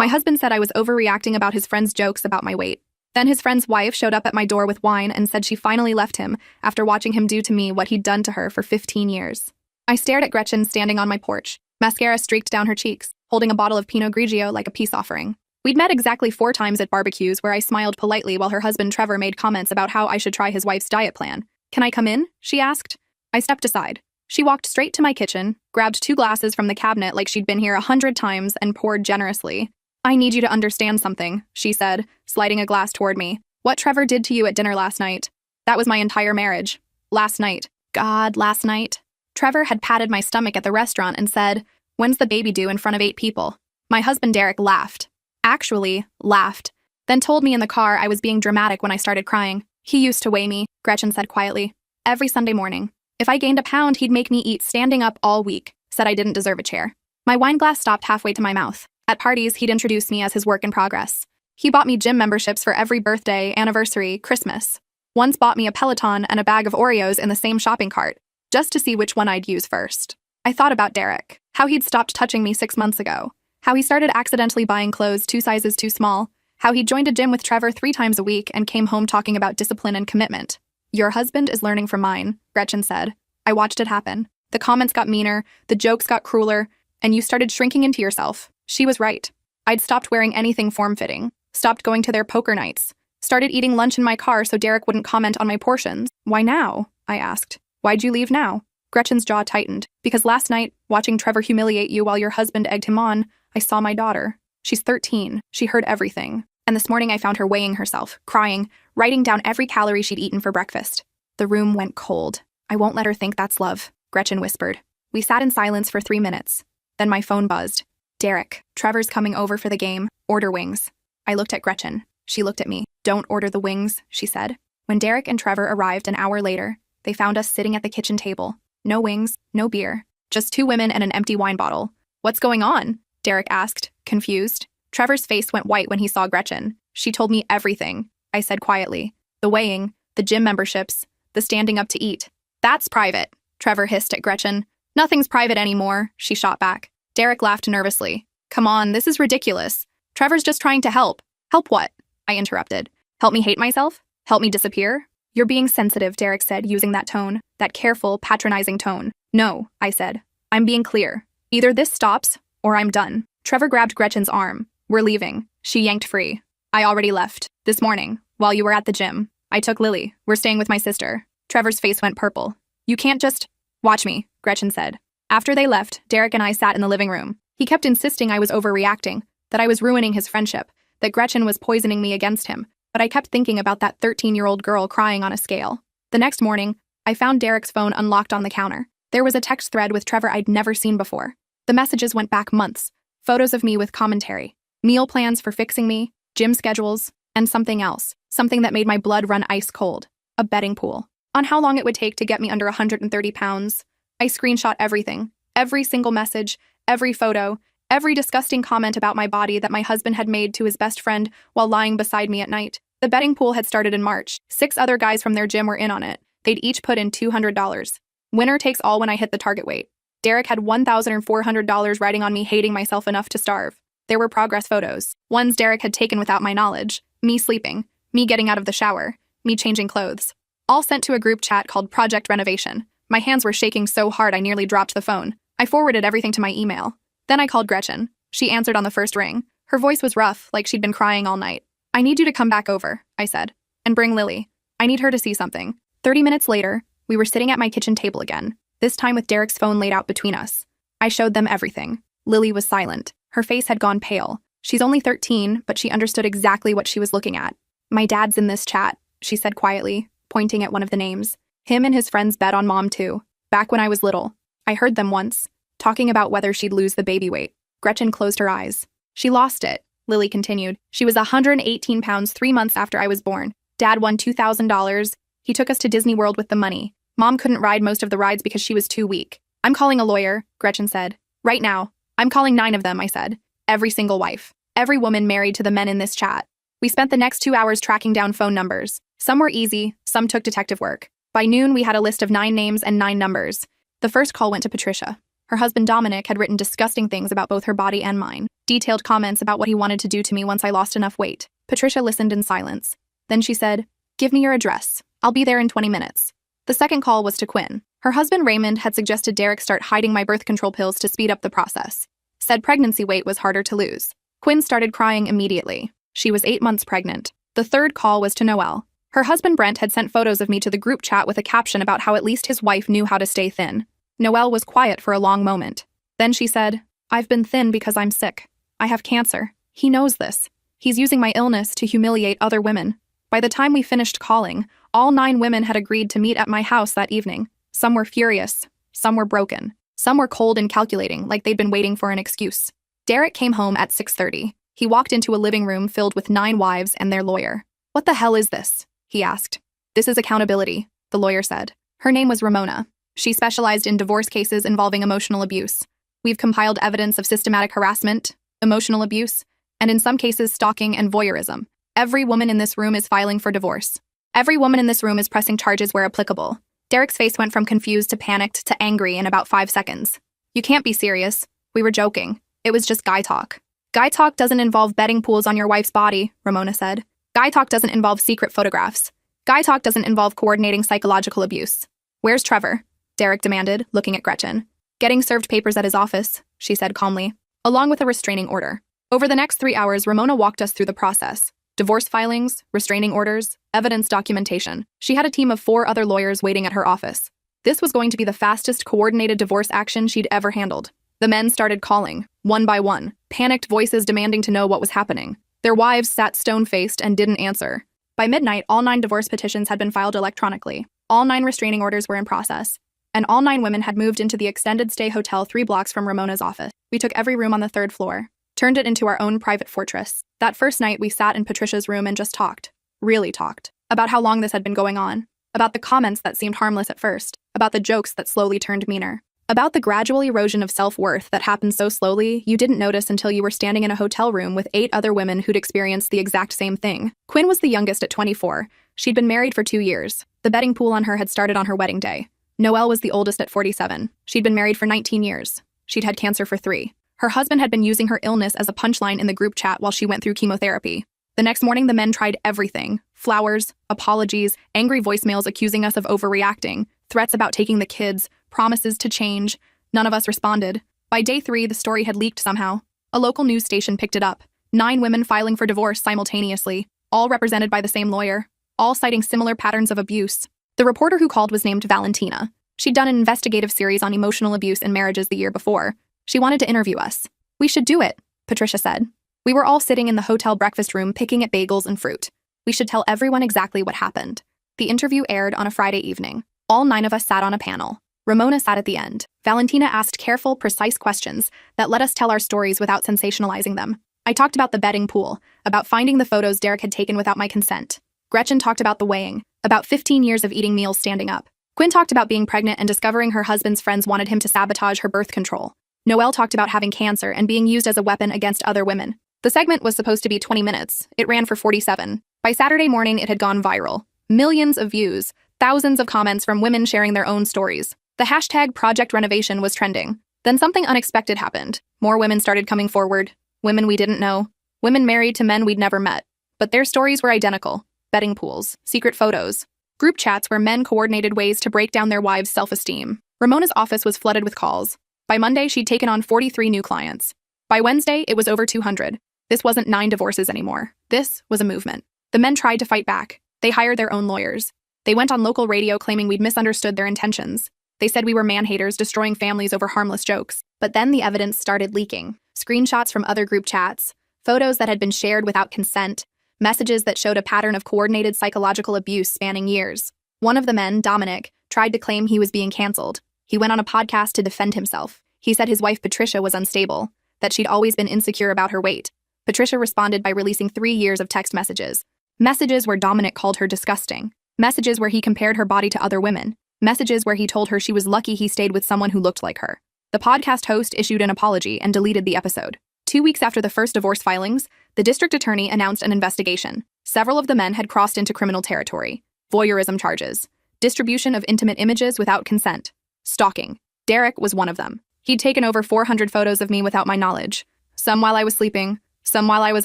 My husband said I was overreacting about his friend's jokes about my weight. Then his friend's wife showed up at my door with wine and said she finally left him after watching him do to me what he'd done to her for 15 years. I stared at Gretchen standing on my porch. Mascara streaked down her cheeks, holding a bottle of Pinot Grigio like a peace offering. We'd met exactly 4 times at barbecues where I smiled politely while her husband Trevor made comments about how I should try his wife's diet plan. "Can I come in?" she asked. I stepped aside. She walked straight to my kitchen, grabbed 2 glasses from the cabinet like she'd been here 100 times, and poured generously. "I need you to understand something," she said, sliding a glass toward me. "What Trevor did to you at dinner last night. That was my entire marriage. Last night. God, last night. Trevor had patted my stomach at the restaurant and said, 'When's the baby due?' in front of 8 people. My husband Derek laughed. Actually, laughed. Then told me in the car I was being dramatic when I started crying. He used to weigh me," Gretchen said quietly, "every Sunday morning. If I gained a pound, he'd make me eat standing up all week, said I didn't deserve a chair. My wine glass stopped halfway to my mouth. At parties, he'd introduce me as his work in progress. He bought me gym memberships for every birthday, anniversary, Christmas. Once bought me a Peloton and a bag of Oreos in the same shopping cart, just to see which one I'd use first. I thought about Derek, how he'd stopped touching me 6 months ago, how he started accidentally buying clothes 2 sizes too small, how he joined a gym with Trevor 3 times a week and came home talking about discipline and commitment. "Your husband is learning from mine," Gretchen said. I watched it happen. The comments got meaner, the jokes got crueler, and you started shrinking into yourself. She was right. I'd stopped wearing anything form-fitting, stopped going to their poker nights, started eating lunch in my car so Derek wouldn't comment on my portions. "Why now?" I asked. "Why'd you leave now?" Gretchen's jaw tightened. "Because last night, watching Trevor humiliate you while your husband egged him on, I saw my daughter. She's 13. She heard everything. And this morning I found her weighing herself, crying, writing down every calorie she'd eaten for breakfast." The room went cold. "I won't let her think that's love," Gretchen whispered. We sat in silence for 3 minutes. Then my phone buzzed. "Derek, Trevor's coming over for the game. Order wings." I looked at Gretchen. She looked at me. "Don't order the wings," she said. When Derek and Trevor arrived an hour later, they found us sitting at the kitchen table. No wings, no beer. Just 2 women and an empty wine bottle. "What's going on?" Derek asked, confused. Trevor's face went white when he saw Gretchen. "She told me everything," I said quietly. "The weighing, the gym memberships, the standing up to eat. That's private," Trevor hissed at Gretchen. "Nothing's private anymore," she shot back. Derek laughed nervously. "Come on, this is ridiculous. Trevor's just trying to help." "Help what?" I interrupted. "Help me hate myself? Help me disappear?" "You're being sensitive," Derek said, using that tone, that careful, patronizing tone. "No," I said. "I'm being clear. Either this stops, or I'm done." Trevor grabbed Gretchen's arm. "We're leaving." She yanked free. "I already left. This morning, while you were at the gym. I took Lily. We're staying with my sister." Trevor's face went purple. "You can't just—" "Watch me," Gretchen said. After they left, Derek and I sat in the living room. He kept insisting I was overreacting, that I was ruining his friendship, that Gretchen was poisoning me against him, but I kept thinking about that 13-year-old girl crying on a scale. The next morning, I found Derek's phone unlocked on the counter. There was a text thread with Trevor I'd never seen before. The messages went back months, photos of me with commentary, meal plans for fixing me, gym schedules, and something else, something that made my blood run ice cold, a betting pool, on how long it would take to get me under 130 pounds. I screenshot everything, every single message, every photo, every disgusting comment about my body that my husband had made to his best friend while lying beside me at night. The betting pool had started in March. 6 other guys from their gym were in on it. They'd each put in $200. Winner takes all when I hit the target weight. Derek had $1,400 riding on me hating myself enough to starve. There were progress photos, ones Derek had taken without my knowledge, me sleeping, me getting out of the shower, me changing clothes. All sent to a group chat called Project Renovation. My hands were shaking so hard I nearly dropped the phone. I forwarded everything to my email. Then I called Gretchen. She answered on the first ring. Her voice was rough, like she'd been crying all night. "I need you to come back over," I said, "and bring Lily. I need her to see something." 30 minutes later, we were sitting at my kitchen table again, this time with Derek's phone laid out between us. I showed them everything. Lily was silent. Her face had gone pale. She's only 13, but she understood exactly what she was looking at. "My dad's in this chat," she said quietly, pointing at one of the names. "Him and his friends bet on Mom too. Back when I was little. I heard them once, talking about whether she'd lose the baby weight." Gretchen closed her eyes. "She lost it," Lily continued. "She was 118 pounds 3 months after I was born. Dad won $2,000. He took us to Disney World with the money. Mom couldn't ride most of the rides because she was too weak. I'm calling a lawyer," Gretchen said. "Right now. I'm calling 9 of them," I said. "Every single wife. Every woman married to the men in this chat." We spent the next 2 hours tracking down phone numbers. Some were easy, some took detective work. By noon, we had a list of 9 names and 9 numbers. The first call went to Patricia. Her husband Dominic had written disgusting things about both her body and mine. detailed comments about what he wanted to do to me once I lost enough weight. Patricia listened in silence. Then she said, "Give me your address. I'll be there in 20 minutes. The second call was to Quinn. Her husband Raymond had suggested Derek start hiding my birth control pills to speed up the process. Said pregnancy weight was harder to lose. Quinn started crying immediately. She was 8 months pregnant. The third call was to Noelle. Her husband Brent had sent photos of me to the group chat with a caption about how at least his wife knew how to stay thin. Noelle was quiet for a long moment. Then she said, "I've been thin because I'm sick. I have cancer. He knows this. He's using my illness to humiliate other women." By the time we finished calling, all 9 women had agreed to meet at my house that evening. Some were furious. Some were broken. Some were cold and calculating, like they'd been waiting for an excuse. Derek came home at 6:30. He walked into a living room filled with 9 wives and their lawyer. "What the hell is this?" he asked. "This is accountability," the lawyer said. Her name was Ramona. She specialized in divorce cases involving emotional abuse. We've compiled evidence of systematic harassment, emotional abuse, and in some cases stalking and voyeurism. Every woman in this room is filing for divorce. Every woman in this room is pressing charges where applicable. Derek's face went from confused to panicked to angry in about 5 seconds. "You can't be serious. We were joking. It was just guy talk." "Guy talk doesn't involve betting pools on your wife's body," Ramona said. "Guy talk doesn't involve secret photographs. Guy talk doesn't involve coordinating psychological abuse." "Where's Trevor?" Derek demanded, looking at Gretchen. "Getting served papers at his office," she said calmly, along with a restraining order. Over the next 3 hours, Ramona walked us through the process. Divorce filings, restraining orders, evidence documentation. She had a team of 4 other lawyers waiting at her office. This was going to be the fastest coordinated divorce action she'd ever handled. The men started calling, one by one, panicked voices demanding to know what was happening. Their wives sat stone-faced and didn't answer. By midnight, all 9 divorce petitions had been filed electronically. All 9 restraining orders were in process. And all 9 women had moved into the extended stay hotel 3 blocks from Ramona's office. We took every room on the 3rd floor, turned it into our own private fortress. That first night, we sat in Patricia's room and just talked. Really talked. About how long this had been going on. About the comments that seemed harmless at first. About the jokes that slowly turned meaner. About the gradual erosion of self-worth that happened so slowly you didn't notice until you were standing in a hotel room with 8 other women who'd experienced the exact same thing. Quinn was the youngest at 24. She'd been married for 2 years. The betting pool on her had started on her wedding day. Noelle was the oldest at 47. She'd been married for 19 years. She'd had cancer for 3. Her husband had been using her illness as a punchline in the group chat while she went through chemotherapy. The next morning, the men tried everything. Flowers, apologies, angry voicemails accusing us of overreacting, threats about taking the kids, promises to change. None of us responded. By day 3, the story had leaked somehow. A local news station picked it up. 9 women filing for divorce simultaneously, all represented by the same lawyer, all citing similar patterns of abuse. The reporter who called was named Valentina. She'd done an investigative series on emotional abuse in marriages the year before. She wanted to interview us. "We should do it," Patricia said. We were all sitting in the hotel breakfast room picking at bagels and fruit. We should tell everyone exactly what happened. The interview aired on a Friday evening. All 9 of us sat on a panel. Ramona sat at the end. Valentina asked careful, precise questions that let us tell our stories without sensationalizing them. I talked about the betting pool, about finding the photos Derek had taken without my consent. Gretchen talked about the weighing, about 15 years of eating meals standing up. Quinn talked about being pregnant and discovering her husband's friends wanted him to sabotage her birth control. Noelle talked about having cancer and being used as a weapon against other women. The segment was supposed to be 20 minutes. It ran for 47. By Saturday morning, it had gone viral. Millions of views, thousands of comments from women sharing their own stories. The hashtag Project Renovation was trending. Then something unexpected happened. More women started coming forward. Women we didn't know. Women married to men we'd never met. But their stories were identical. Betting pools, secret photos, group chats where men coordinated ways to break down their wives' self-esteem. Ramona's office was flooded with calls. By Monday, she'd taken on 43 new clients. By Wednesday, it was over 200. This wasn't 9 divorces anymore. This was a movement. The men tried to fight back. They hired their own lawyers. They went on local radio claiming we'd misunderstood their intentions. They said we were man-haters destroying families over harmless jokes. But then the evidence started leaking. Screenshots from other group chats, photos that had been shared without consent, messages that showed a pattern of coordinated psychological abuse spanning years. One of the men, Dominic, tried to claim he was being canceled. He went on a podcast to defend himself. He said his wife Patricia was unstable, that she'd always been insecure about her weight. Patricia responded by releasing 3 years of text messages. Messages where Dominic called her disgusting. Messages where he compared her body to other women. Messages where he told her she was lucky he stayed with someone who looked like her. The podcast host issued an apology and deleted the episode. 2 weeks after the first divorce filings, the district attorney announced an investigation. Several of the men had crossed into criminal territory. Voyeurism charges. Distribution of intimate images without consent. Stalking. Derek was one of them. He'd taken over 400 photos of me without my knowledge. Some while I was sleeping, some while I was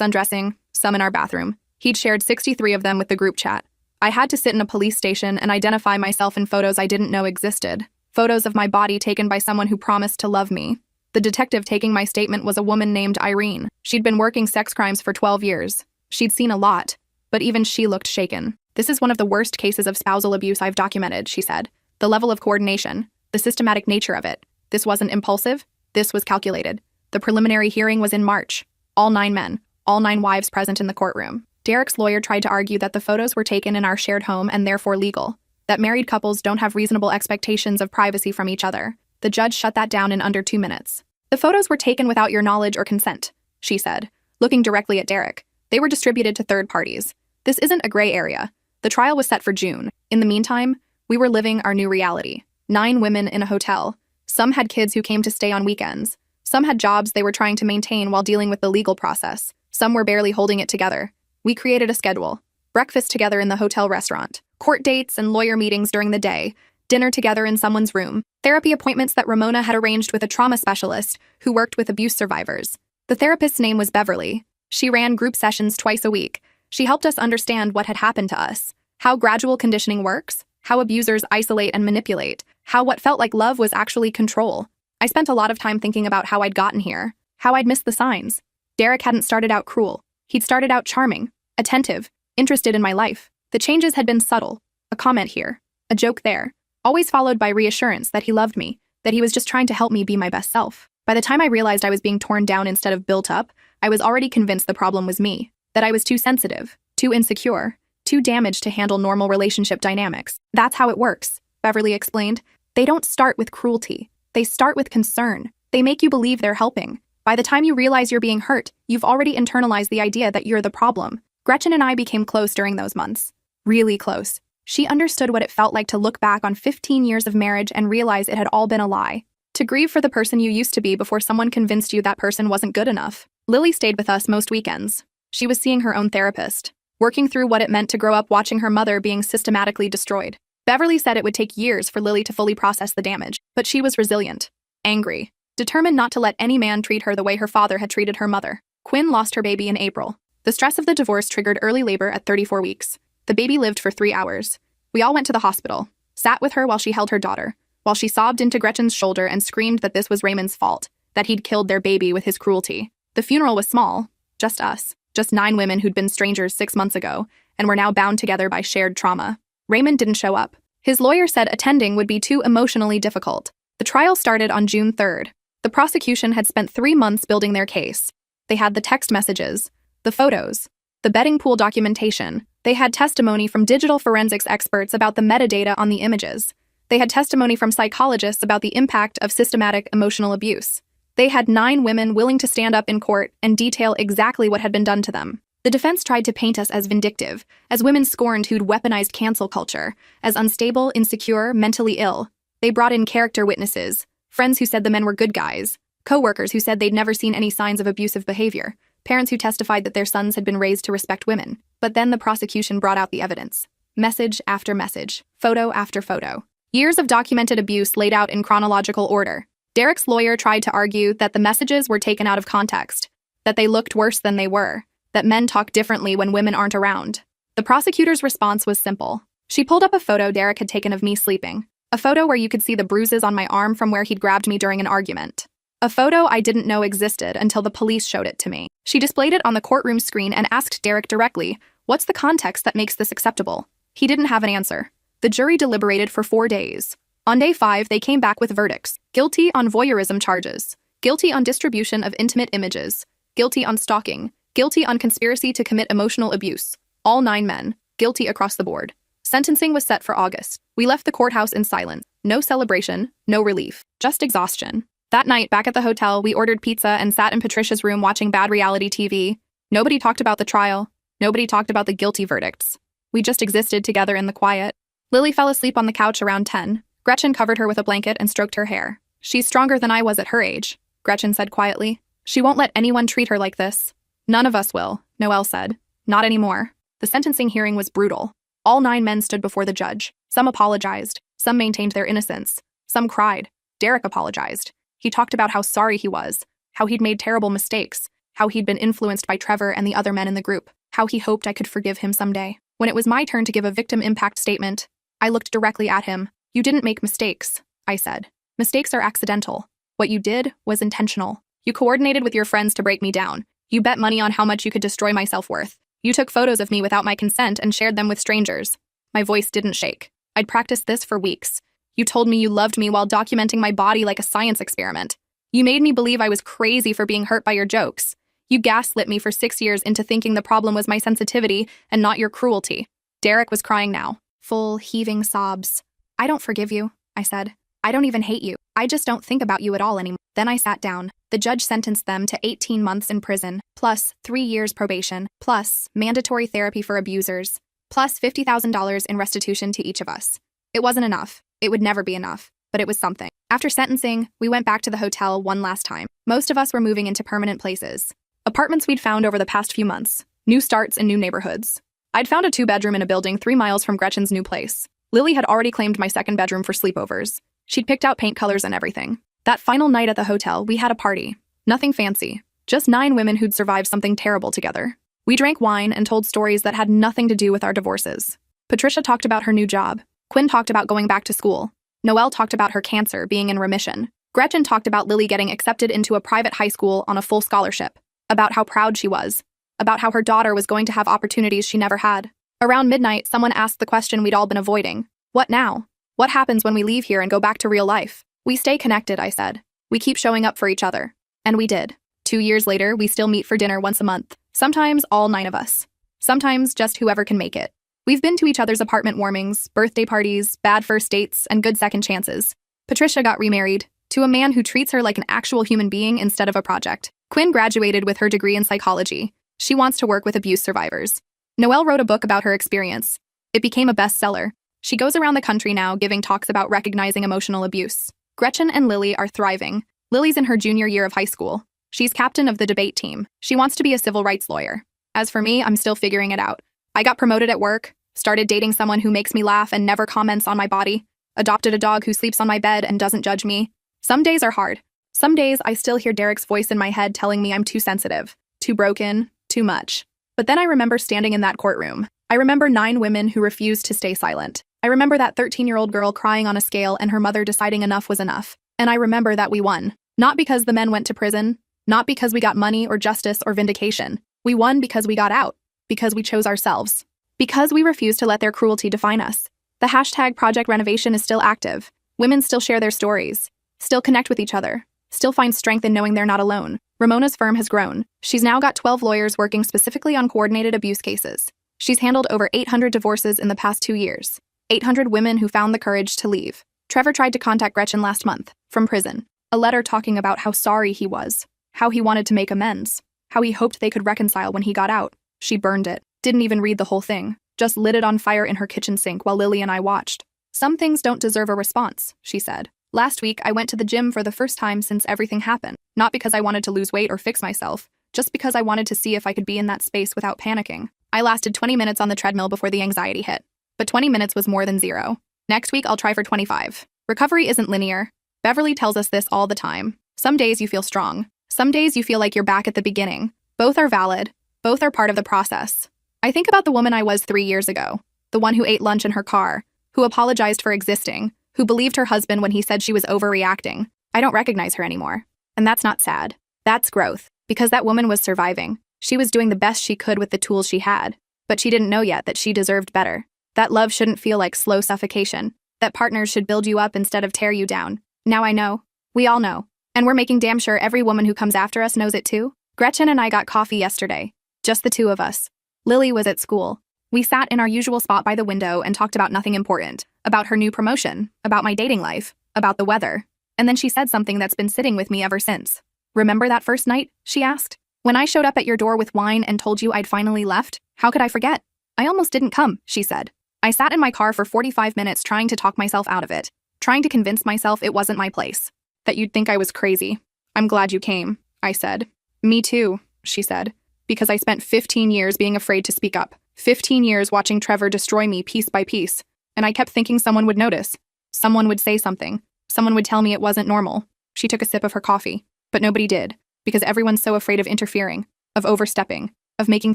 undressing, some in our bathroom. He'd shared 63 of them with the group chat. I had to sit in a police station and identify myself in photos I didn't know existed. Photos of my body taken by someone who promised to love me. The detective taking my statement was a woman named Irene. She'd been working sex crimes for 12 years. She'd seen a lot, but even she looked shaken. This is one of the worst cases of spousal abuse I've documented, she said. The level of coordination, the systematic nature of it. This wasn't impulsive, this was calculated. The preliminary hearing was in March. All 9 men, all 9 wives present in the courtroom. Derek's lawyer tried to argue that the photos were taken in our shared home and therefore legal, that married couples don't have reasonable expectations of privacy from each other. The judge shut that down in under 2 minutes. The photos were taken without your knowledge or consent, she said, looking directly at Derek. They were distributed to third parties. This isn't a gray area. The trial was set for June. In the meantime, we were living our new reality. 9 women in a hotel. Some had kids who came to stay on weekends. Some had jobs they were trying to maintain while dealing with the legal process. Some were barely holding it together. We created a schedule. Breakfast together in the hotel restaurant. Court dates and lawyer meetings during the day. Dinner together in someone's room. Therapy appointments that Ramona had arranged with a trauma specialist who worked with abuse survivors. The therapist's name was Beverly. She ran group sessions twice a week. She helped us understand what had happened to us, how gradual conditioning works, how abusers isolate and manipulate, how what felt like love was actually control. I spent a lot of time thinking about how I'd gotten here, how I'd missed the signs. Derek hadn't started out cruel. He'd started out charming, attentive, interested in my life. The changes had been subtle, a comment here, a joke there, always followed by reassurance that he loved me, that he was just trying to help me be my best self. By the time I realized I was being torn down instead of built up, I was already convinced the problem was me, that I was too sensitive, too insecure, too damaged to handle normal relationship dynamics. That's how it works, Beverly explained. They don't start with cruelty. They start with concern. They make you believe they're helping. By the time you realize you're being hurt, you've already internalized the idea that you're the problem. Gretchen and I became close during those months. Really close. She understood what it felt like to look back on 15 years of marriage and realize it had all been a lie. To grieve for the person you used to be before someone convinced you that person wasn't good enough. Lily stayed with us most weekends. She was seeing her own therapist, working through what it meant to grow up watching her mother being systematically destroyed. Beverly said it would take years for Lily to fully process the damage, but she was resilient, angry, determined not to let any man treat her the way her father had treated her mother. Quinn lost her baby in April. The stress of the divorce triggered early labor at 34 weeks. The baby lived for 3 hours. We all went to the hospital, sat with her while she held her daughter, while she sobbed into Gretchen's shoulder and screamed that this was Raymond's fault, that he'd killed their baby with his cruelty. The funeral was small, just us, just 9 women who'd been strangers 6 months ago and were now bound together by shared trauma. Raymond didn't show up. His lawyer said attending would be too emotionally difficult. The trial started on June 3rd. The prosecution had spent 3 months building their case. They had the text messages, the photos, the betting pool documentation. They had testimony from digital forensics experts about the metadata on the images. They had testimony from psychologists about the impact of systematic emotional abuse. They had 9 women willing to stand up in court and detail exactly what had been done to them. The defense tried to paint us as vindictive, as women scorned who'd weaponized cancel culture, as unstable, insecure, mentally ill. They brought in character witnesses, friends who said the men were good guys, co-workers who said they'd never seen any signs of abusive behavior, parents who testified that their sons had been raised to respect women. But then the prosecution brought out the evidence. Message after message, photo after photo. Years of documented abuse laid out in chronological order. Derek's lawyer tried to argue that the messages were taken out of context, that they looked worse than they were, that men talk differently when women aren't around. The prosecutor's response was simple. She pulled up a photo Derek had taken of me sleeping, a photo where you could see the bruises on my arm from where he'd grabbed me during an argument. A photo I didn't know existed until the police showed it to me. She displayed it on the courtroom screen and asked Derek directly, "What's the context that makes this acceptable?" He didn't have an answer. The jury deliberated for 4 days. On day 5, they came back with verdicts. Guilty on voyeurism charges. Guilty on distribution of intimate images. Guilty on stalking. Guilty on conspiracy to commit emotional abuse. All 9 men. Guilty across the board. Sentencing was set for August. We left the courthouse in silence. No celebration, no relief, just exhaustion. That night, back at the hotel, we ordered pizza and sat in Patricia's room watching bad reality TV. Nobody talked about the trial. Nobody talked about the guilty verdicts. We just existed together in the quiet. Lily fell asleep on the couch around 10. Gretchen covered her with a blanket and stroked her hair. "She's stronger than I was at her age," Gretchen said quietly. "She won't let anyone treat her like this." "None of us will," Noelle said. "Not anymore." The sentencing hearing was brutal. All 9 men stood before the judge. Some apologized. Some maintained their innocence. Some cried. Derek apologized. He talked about how sorry he was, how he'd made terrible mistakes, how he'd been influenced by Trevor and the other men in the group, how he hoped I could forgive him someday. When it was my turn to give a victim impact statement, I looked directly at him. "You didn't make mistakes," I said. "Mistakes are accidental. What you did was intentional. You coordinated with your friends to break me down. You bet money on how much you could destroy my self-worth. You took photos of me without my consent and shared them with strangers." My voice didn't shake. "I'd practiced this for weeks. You told me you loved me while documenting my body like a science experiment. You made me believe I was crazy for being hurt by your jokes. You gaslit me for 6 years into thinking the problem was my sensitivity and not your cruelty." Derek was crying now, full, heaving sobs. "I don't forgive you," I said. "I don't even hate you. I just don't think about you at all anymore." Then I sat down. The judge sentenced them to 18 months in prison, plus 3 years probation, plus mandatory therapy for abusers, plus $50,000 in restitution to each of us. It wasn't enough. It would never be enough, but it was something. After sentencing, we went back to the hotel one last time. Most of us were moving into permanent places. Apartments we'd found over the past few months. New starts in new neighborhoods. I'd found a 2-bedroom in a building 3 miles from Gretchen's new place. Lily had already claimed my 2nd bedroom for sleepovers. She'd picked out paint colors and everything. That final night at the hotel, we had a party. Nothing fancy. Just 9 women who'd survived something terrible together. We drank wine and told stories that had nothing to do with our divorces. Patricia talked about her new job. Quinn talked about going back to school. Noelle talked about her cancer being in remission. Gretchen talked about Lily getting accepted into a private high school on a full scholarship. About how proud she was. About how her daughter was going to have opportunities she never had. Around midnight, someone asked the question we'd all been avoiding. What now? What happens when we leave here and go back to real life? "We stay connected," I said. "We keep showing up for each other." And we did. 2 years later, we still meet for dinner once a month. Sometimes all 9 of us. Sometimes just whoever can make it. We've been to each other's apartment warmings, birthday parties, bad first dates, and good second chances. Patricia got remarried to a man who treats her like an actual human being instead of a project. Quinn graduated with her degree in psychology. She wants to work with abuse survivors. Noelle wrote a book about her experience. It became a bestseller. She goes around the country now giving talks about recognizing emotional abuse. Gretchen and Lily are thriving. Lily's in her junior year of high school. She's captain of the debate team. She wants to be a civil rights lawyer. As for me, I'm still figuring it out. I got promoted at work, started dating someone who makes me laugh and never comments on my body, adopted a dog who sleeps on my bed and doesn't judge me. Some days are hard. Some days I still hear Derek's voice in my head telling me I'm too sensitive, too broken, too much. But then I remember standing in that courtroom. I remember 9 women who refused to stay silent. I remember that 13-year-old girl crying on a scale and her mother deciding enough was enough. And I remember that we won. Not because the men went to prison, not because we got money or justice or vindication. We won because we got out, because we chose ourselves, because we refused to let their cruelty define us. The hashtag Project Renovation is still active. Women still share their stories, still connect with each other, still find strength in knowing they're not alone. Ramona's firm has grown. She's now got 12 lawyers working specifically on coordinated abuse cases. She's handled over 800 divorces in the past 2 years. 800 women who found the courage to leave. Trevor tried to contact Gretchen last month, from prison. A letter talking about how sorry he was, how he wanted to make amends, how he hoped they could reconcile when he got out. She burned it, didn't even read the whole thing, just lit it on fire in her kitchen sink while Lily and I watched. "Some things don't deserve a response," she said. "Last week, I went to the gym for the first time since everything happened. Not because I wanted to lose weight or fix myself, just because I wanted to see if I could be in that space without panicking. I lasted 20 minutes on the treadmill before the anxiety hit. But 20 minutes was more than 0. Next week, I'll try for 25. Recovery isn't linear. Beverly tells us this all the time. Some days you feel strong. Some days you feel like you're back at the beginning. Both are valid. Both are part of the process. I think about the woman I was 3 years ago, the one who ate lunch in her car, who apologized for existing, who believed her husband when he said she was overreacting. I don't recognize her anymore. And that's not sad. That's growth, because that woman was surviving. She was doing the best she could with the tools she had, but she didn't know yet that she deserved better. That love shouldn't feel like slow suffocation, that partners should build you up instead of tear you down. Now I know. We all know. And we're making damn sure every woman who comes after us knows it too. Gretchen and I got coffee yesterday. Just the 2 of us. Lily was at school. We sat in our usual spot by the window and talked about nothing important. About her new promotion, about my dating life, about the weather. And then she said something that's been sitting with me ever since. "Remember that first night?" she asked. "When I showed up at your door with wine and told you I'd finally left? How could I forget? I almost didn't come," she said. "I sat in my car for 45 minutes trying to talk myself out of it, trying to convince myself it wasn't my place, that you'd think I was crazy. I'm glad you came," I said. "Me too," she said, "because I spent 15 years being afraid to speak up, 15 years watching Trevor destroy me piece by piece, and I kept thinking someone would notice. Someone would say something. Someone would tell me it wasn't normal." She took a sip of her coffee, but nobody did. because everyone's so afraid of interfering, of overstepping, of making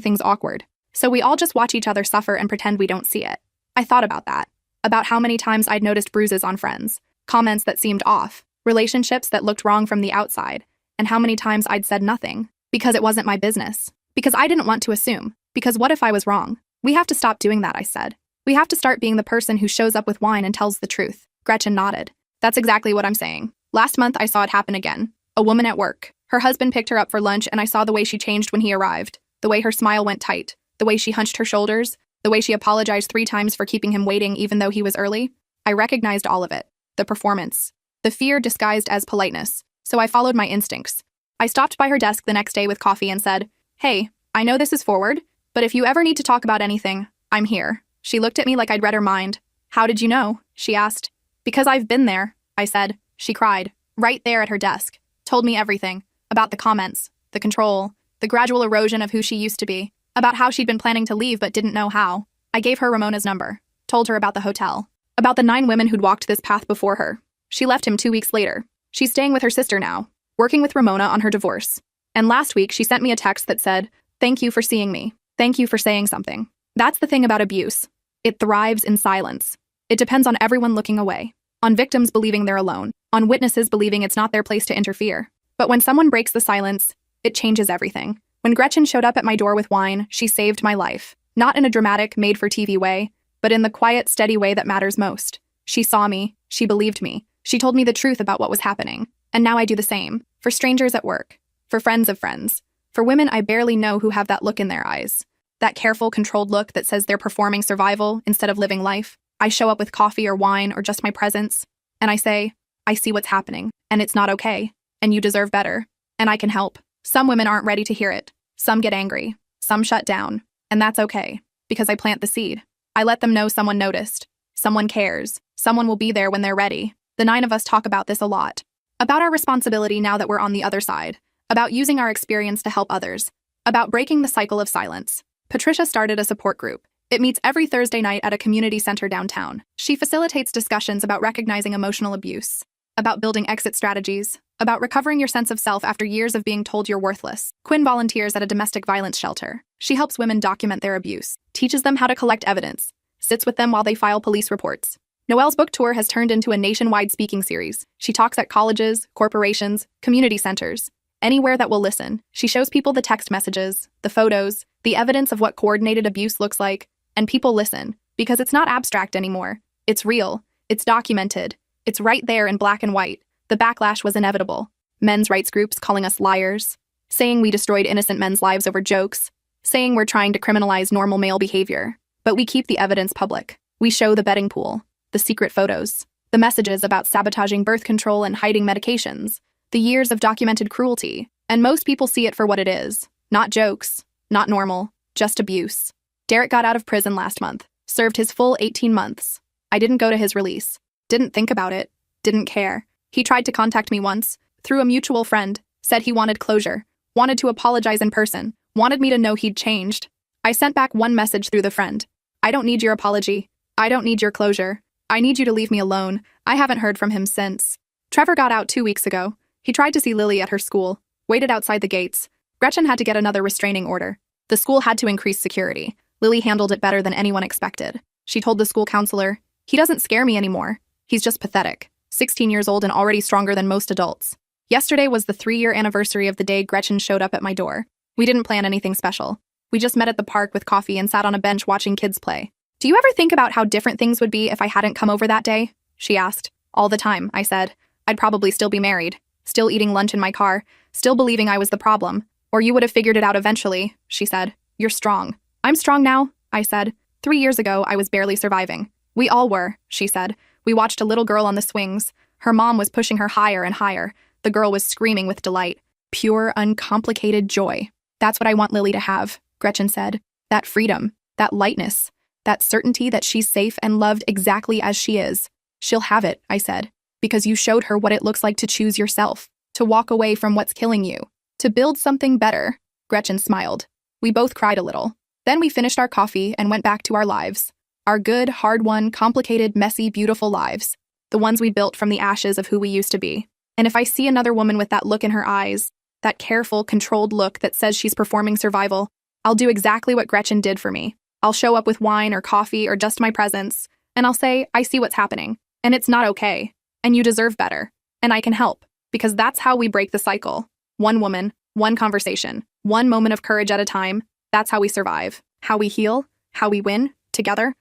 things awkward. So we all just watch each other suffer and pretend we don't see it. I thought about that. About how many times I'd noticed bruises on friends, comments that seemed off, relationships that looked wrong from the outside, and how many times I'd said nothing, because it wasn't my business, because I didn't want to assume, because what if I was wrong? We have to stop doing that, I said. We have to start being the person who shows up with wine and tells the truth. Gretchen nodded. That's exactly what I'm saying. Last month I saw it happen again. A woman at work. Her husband picked her up for lunch and I saw the way she changed when he arrived, the way her smile went tight, the way she hunched her shoulders, the way she apologized 3 times for keeping him waiting even though he was early. I recognized all of it. The performance. The fear disguised as politeness. So I followed my instincts. I stopped by her desk the next day with coffee and said, "Hey, I know this is forward, but if you ever need to talk about anything, I'm here." She looked at me like I'd read her mind. "How did you know?" she asked. "Because I've been there," I said. She cried, right there at her desk. Told me everything. About the comments, the control, the gradual erosion of who she used to be. About how she'd been planning to leave but didn't know how. I gave her Ramona's number. Told her about the hotel. About the 9 women who'd walked this path before her. She left him 2 weeks later. She's staying with her sister now, working with Ramona on her divorce. And last week she sent me a text that said, "Thank you for seeing me. Thank you for saying something." That's the thing about abuse. It thrives in silence. It depends on everyone looking away. On victims believing they're alone. On witnesses believing it's not their place to interfere. But when someone breaks the silence, it changes everything. When Gretchen showed up at my door with wine, she saved my life. Not in a dramatic, made-for-TV way, but in the quiet, steady way that matters most. She saw me. She believed me. She told me the truth about what was happening. And now I do the same. For strangers at work. For friends of friends. For women I barely know who have that look in their eyes. That careful, controlled look that says they're performing survival instead of living life. I show up with coffee or wine or just my presence. And I say, I see what's happening. And it's not okay. And you deserve better. And I can help. Some women aren't ready to hear it. Some get angry. Some shut down. And that's okay. Because I plant the seed. I let them know someone noticed. Someone cares. Someone will be there when they're ready. The 9 of us talk about this a lot. About our responsibility now that we're on the other side. About using our experience to help others. About breaking the cycle of silence. Patricia started a support group. It meets every Thursday night at a community center downtown. She facilitates discussions about recognizing emotional abuse. About building exit strategies. About recovering your sense of self after years of being told you're worthless. Quinn volunteers at a domestic violence shelter. She helps women document their abuse. Teaches them how to collect evidence. Sits with them while they file police reports. Noelle's book tour has turned into a nationwide speaking series. She talks at colleges, corporations, community centers, anywhere that will listen. She shows people the text messages, the photos, the evidence of what coordinated abuse looks like, and people listen, because it's not abstract anymore. It's real. It's documented. It's right there in black and white. The backlash was inevitable. Men's rights groups calling us liars, saying we destroyed innocent men's lives over jokes, saying we're trying to criminalize normal male behavior. But we keep the evidence public. We show the betting pool, the secret photos, the messages about sabotaging birth control and hiding medications, the years of documented cruelty, and most people see it for what it is. Not jokes, not normal, just abuse. Derek got out of prison last month, served his full 18 months. I didn't go to his release, didn't think about it, didn't care. He tried to contact me once, through a mutual friend, said he wanted closure, wanted to apologize in person, wanted me to know he'd changed. I sent back one message through the friend. I don't need your apology. I don't need your closure. I need you to leave me alone. I haven't heard from him since. Trevor got out 2 weeks ago. He tried to see Lily at her school, waited outside the gates. Gretchen had to get another restraining order. The school had to increase security. Lily handled it better than anyone expected. She told the school counselor, "He doesn't scare me anymore. He's just pathetic. 16 years old and already stronger than most adults." Yesterday was the 3-year anniversary of the day Gretchen showed up at my door. We didn't plan anything special. We just met at the park with coffee and sat on a bench watching kids play. "Do you ever think about how different things would be if I hadn't come over that day?" she asked. "All the time," I said. "I'd probably still be married, still eating lunch in my car, still believing I was the problem. Or you would have figured it out eventually," she said. "You're strong." "I'm strong now," I said. 3 years ago, I was barely surviving. "We all were," she said. "We watched a little girl on the swings. Her mom was pushing her higher and higher. The girl was screaming with delight. Pure, uncomplicated joy. That's what I want Lily to have," Gretchen said. "That freedom, that lightness, that certainty that she's safe and loved exactly as she is. She'll have it," I said, "because you showed her what it looks like to choose yourself, to walk away from what's killing you, to build something better." Gretchen smiled. We both cried a little. Then we finished our coffee and went back to our lives. Our good, hard-won, complicated, messy, beautiful lives. The ones we built from the ashes of who we used to be. And if I see another woman with that look in her eyes, That careful, controlled look that says she's performing survival. I'll do exactly what Gretchen did for me. I'll show up with wine or coffee or just my presence, and I'll say, I see what's happening, and it's not okay, and you deserve better, and I can help, because that's how we break the cycle. One woman, one conversation, one moment of courage at a time. That's how we survive, how we heal, how we win, together.